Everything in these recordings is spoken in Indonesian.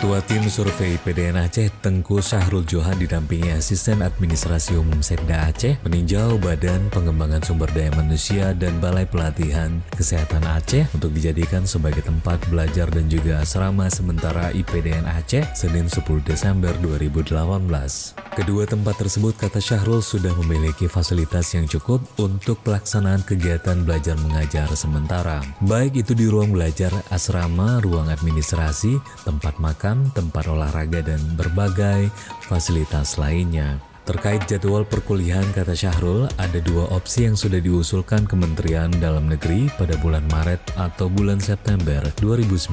Ketua Tim Survei IPDN Aceh, Tengku Syahrul Johan didampingi Asisten Administrasi Umum Setda Aceh, meninjau Badan Pengembangan Sumber Daya Manusia dan Balai Pelatihan Kesehatan Aceh untuk dijadikan sebagai tempat belajar dan juga asrama sementara IPDN Aceh, Senin 10 Desember 2018. Kedua tempat tersebut, kata Syahrul, sudah memiliki fasilitas yang cukup untuk pelaksanaan kegiatan belajar mengajar sementara, baik itu di ruang belajar, asrama, ruang administrasi, tempat makan, tempat olahraga, dan berbagai fasilitas lainnya. Terkait jadwal perkuliahan, kata Syahrul, ada dua opsi yang sudah diusulkan Kementerian Dalam Negeri pada bulan Maret atau bulan September 2019.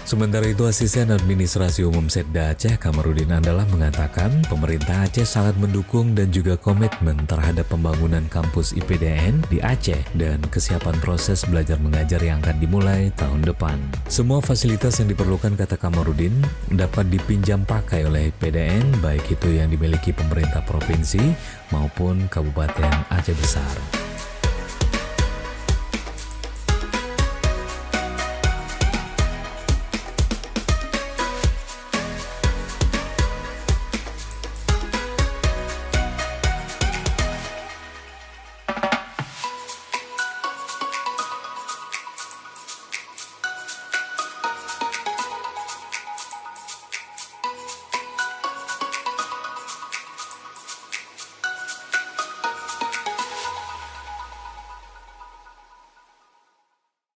Sementara itu, Asisten Administrasi Umum Setda Aceh, Kamarudin Andalah, mengatakan pemerintah Aceh sangat mendukung dan juga komitmen terhadap pembangunan kampus IPDN di Aceh dan kesiapan proses belajar mengajar yang akan dimulai tahun depan. Semua fasilitas yang diperlukan, kata Kamarudin, dapat dipinjam pakai oleh IPDN, baik itu yang dimiliki pemerintah provinsi maupun Kabupaten Aceh Besar.